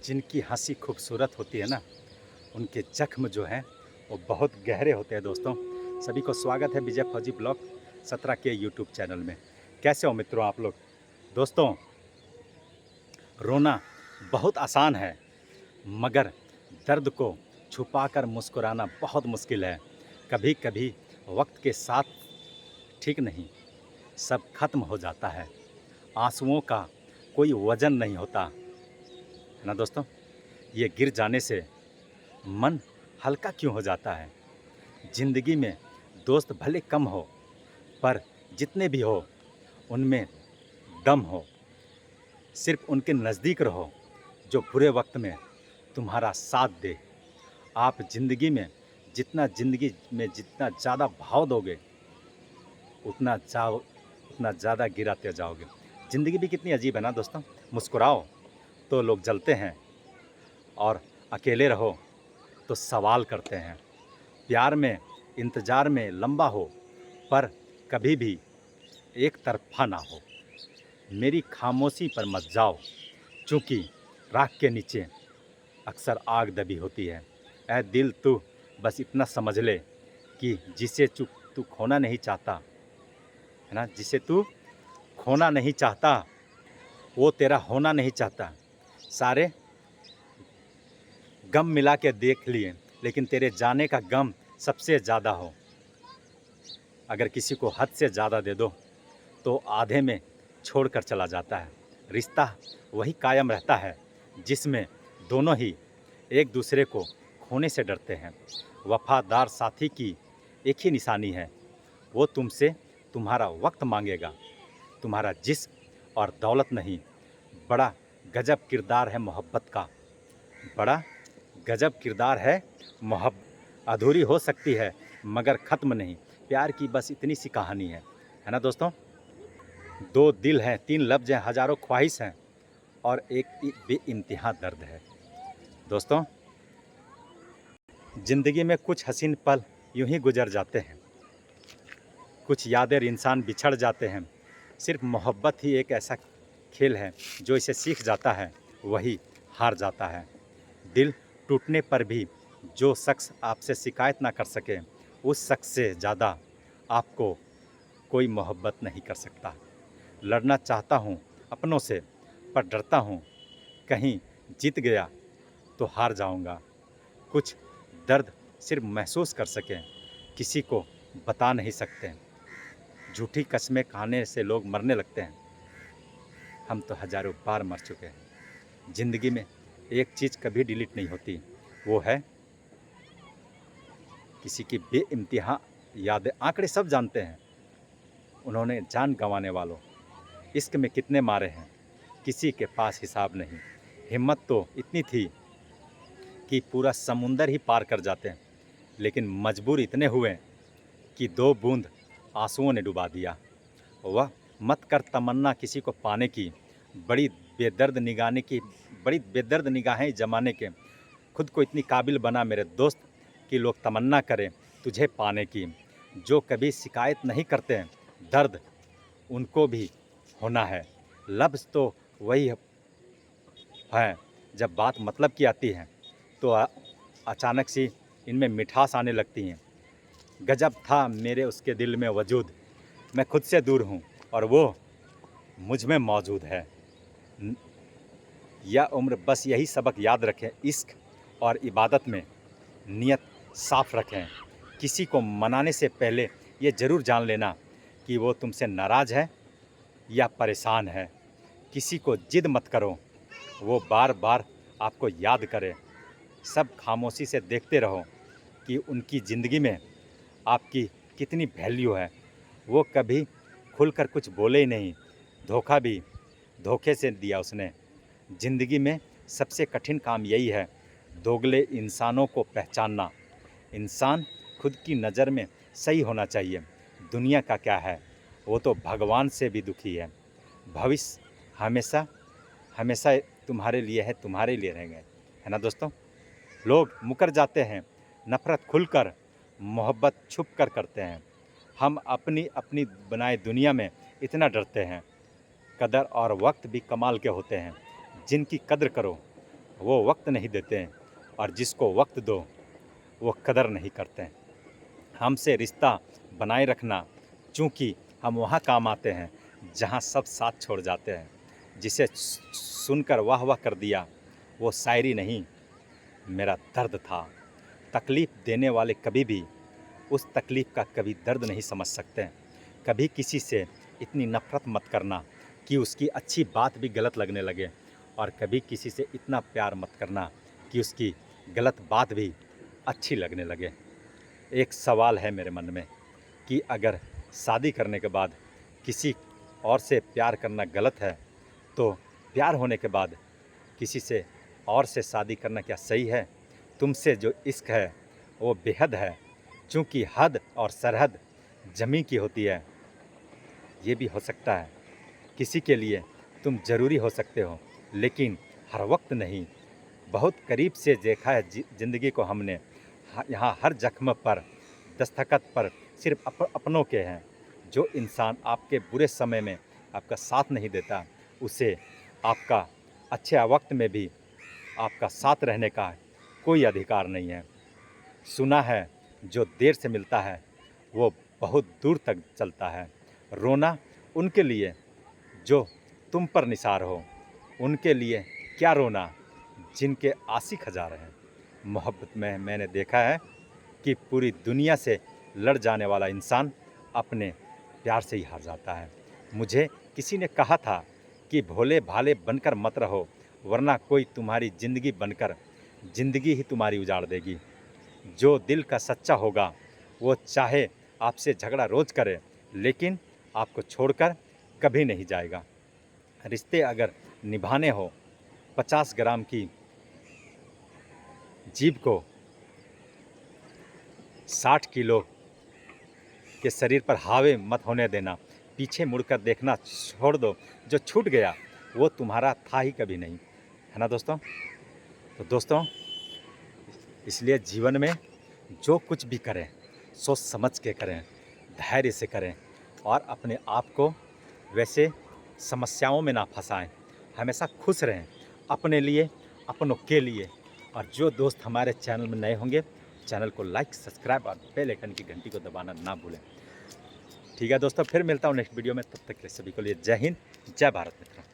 जिनकी हंसी खूबसूरत होती है ना, उनके जख्म जो हैं वो बहुत गहरे होते हैं दोस्तों। सभी को स्वागत है विजय फौजी ब्लॉग 17 के यूट्यूब चैनल में। कैसे हो मित्रों आप लोग? दोस्तों, रोना बहुत आसान है, मगर दर्द को छुपाकर मुस्कुराना बहुत मुश्किल है। कभी कभी वक्त के साथ ठीक नहीं, सब खत्म हो जाता है। आंसुओं का कोई वजन नहीं होता, है ना दोस्तों? ये गिर जाने से मन हल्का क्यों हो जाता है? ज़िंदगी में दोस्त भले कम हो, पर जितने भी हो उनमें दम हो। सिर्फ उनके नज़दीक रहो जो बुरे वक्त में तुम्हारा साथ दे। आप ज़िंदगी में जितना ज़्यादा भाव दोगे, उतना ज़्यादा गिराते जाओगे। ज़िंदगी भी कितनी अजीब है ना दोस्तों। मुस्कुराओ तो लोग जलते हैं, और अकेले रहो तो सवाल करते हैं। प्यार में इंतज़ार में लंबा हो, पर कभी भी एक तरफ़ा ना हो। मेरी खामोशी पर मत जाओ, क्योंकि राख के नीचे अक्सर आग दबी होती है। ऐ दिल, तू बस इतना समझ ले कि जिसे तू खोना नहीं चाहता, है ना, जिसे तू खोना नहीं चाहता वो तेरा होना नहीं चाहता। सारे गम मिला के देख लिए, लेकिन तेरे जाने का गम सबसे ज़्यादा हो। अगर किसी को हद से ज़्यादा दे दो तो आधे में छोड़कर चला जाता है। रिश्ता वही कायम रहता है जिसमें दोनों ही एक दूसरे को खोने से डरते हैं। वफादार साथी की एक ही निशानी है, वो तुमसे तुम्हारा वक्त मांगेगा, तुम्हारा जिस्म और दौलत नहीं। बड़ा गजब किरदार है मोहब्बत का, बड़ा गजब किरदार है मोहब्बत। अधूरी हो सकती है मगर ख़त्म नहीं। प्यार की बस इतनी सी कहानी है ना दोस्तों? दो दिल हैं, तीन लफ्ज़ हैं, हज़ारों ख्वाहिश हैं, और एक बेइंतहा दर्द है। दोस्तों, ज़िंदगी में कुछ हसीन पल यूं ही गुजर जाते हैं, कुछ यादें इंसान बिछड़ जाते हैं। सिर्फ मोहब्बत ही एक ऐसा खेल है जो इसे सीख जाता है वही हार जाता है। दिल टूटने पर भी जो शख्स आपसे शिकायत ना कर सके, उस शख्स से ज़्यादा आपको कोई मोहब्बत नहीं कर सकता। लड़ना चाहता हूँ अपनों से, पर डरता हूँ कहीं जीत गया तो हार जाऊँगा। कुछ दर्द सिर्फ महसूस कर सकें, किसी को बता नहीं सकते। झूठी कस्में खाने से लोग मरने लगते हैं, हम तो हज़ारों बार मर चुके हैं। ज़िंदगी में एक चीज़ कभी डिलीट नहीं होती, वो है किसी की बेइंतहा यादें। आंकड़े सब जानते हैं, उन्होंने जान गंवाने वालों इश्क में कितने मारे हैं, किसी के पास हिसाब नहीं। हिम्मत तो इतनी थी कि पूरा समुंदर ही पार कर जाते हैं, लेकिन मजबूर इतने हुए कि दो बूंद आंसुओं ने डुबा दिया। वह मत कर तमन्ना किसी को पाने की, बड़ी बड़ी बेदर्द निगाहें जमाने के। खुद को इतनी काबिल बना मेरे दोस्त कि लोग तमन्ना करें तुझे पाने की। जो कभी शिकायत नहीं करते, दर्द उनको भी होना है। लफ्ज़ तो वही है, जब बात मतलब की आती है तो अचानक से इनमें मिठास आने लगती हैं। गजब था मेरे उसके दिल में वजूद, मैं खुद से दूर हूँ और वो मुझ में मौजूद है। यह उम्र बस यही सबक याद रखें, इश्क और इबादत में नियत साफ़ रखें। किसी को मनाने से पहले ये ज़रूर जान लेना कि वो तुमसे नाराज़ है या परेशान है। किसी को जिद मत करो, वो बार बार आपको याद करे। सब खामोशी से देखते रहो कि उनकी ज़िंदगी में आपकी कितनी वैल्यू है। वो कभी खुलकर कुछ बोले ही नहीं, धोखा भी धोखे से दिया उसने। ज़िंदगी में सबसे कठिन काम यही है, दोगले इंसानों को पहचानना। इंसान खुद की नज़र में सही होना चाहिए, दुनिया का क्या है, वो तो भगवान से भी दुखी है। भविष्य हमेशा हमेशा तुम्हारे लिए है, तुम्हारे लिए रहेंगे, है ना दोस्तों? लोग मुकर जाते हैं, नफ़रत खुलकर, मोहब्बत छुप कर करते हैं। हम अपनी अपनी बनाए दुनिया में इतना डरते हैं। कदर और वक्त भी कमाल के होते हैं, जिनकी कद्र करो वो वक्त नहीं देते हैं, और जिसको वक्त दो वो कदर नहीं करते हैं। हमसे रिश्ता बनाए रखना, चूँकि हम वहाँ काम आते हैं जहाँ सब साथ छोड़ जाते हैं। जिसे सुनकर वाह वाह कर दिया, वो शायरी नहीं, मेरा दर्द था। तकलीफ़ देने वाले कभी भी उस तकलीफ़ का कभी दर्द नहीं समझ सकते हैं। कभी किसी से इतनी नफ़रत मत करना कि उसकी अच्छी बात भी गलत लगने लगे, और कभी किसी से इतना प्यार मत करना कि उसकी गलत बात भी अच्छी लगने लगे। एक सवाल है मेरे मन में कि अगर शादी करने के बाद किसी और से प्यार करना गलत है, तो प्यार होने के बाद किसी से और से शादी करना क्या सही है? तुमसे जो इश्क है वो बेहद है, चूँकि हद और सरहद ज़मीं की होती है। ये भी हो सकता है किसी के लिए तुम ज़रूरी हो सकते हो, लेकिन हर वक्त नहीं। बहुत करीब से देखा है ज़िंदगी को हमने, यहाँ हर जख्म पर दस्तखत पर सिर्फ अपनों के हैं। जो इंसान आपके बुरे समय में आपका साथ नहीं देता, उसे आपका अच्छे वक्त में भी आपका साथ रहने का कोई अधिकार नहीं है। सुना है जो देर से मिलता है वो बहुत दूर तक चलता है। रोना उनके लिए जो तुम पर निसार हो, उनके लिए क्या रोना जिनके आशिक हज़ार हैं। मोहब्बत में मैंने देखा है कि पूरी दुनिया से लड़ जाने वाला इंसान अपने प्यार से ही हार जाता है। मुझे किसी ने कहा था कि भोले भाले बनकर मत रहो, वरना कोई तुम्हारी ज़िंदगी बनकर ज़िंदगी ही तुम्हारी उजाड़ देगी। जो दिल का सच्चा होगा वो चाहे आपसे झगड़ा रोज़ करे, लेकिन आपको छोड़कर कभी नहीं जाएगा। रिश्ते अगर निभाने हो, 50 ग्राम की जीभ को 60 किलो के शरीर पर हावी मत होने देना। पीछे मुड़कर देखना छोड़ दो, जो छूट गया वो तुम्हारा था ही कभी नहीं, है ना दोस्तों? तो दोस्तों, इसलिए जीवन में जो कुछ भी करें सोच समझ के करें, धैर्य से करें, और अपने आप को वैसे समस्याओं में ना फंसाएं। हमेशा खुश रहें अपने लिए, अपनों के लिए। और जो दोस्त हमारे चैनल में नए होंगे, चैनल को लाइक, सब्सक्राइब और बेल आइकन की घंटी को दबाना ना भूलें। ठीक है दोस्तों, फिर मिलता हूँ नेक्स्ट वीडियो में। तब तक के लिए सभी को लिए जय हिंद, जय भारत मित्रों।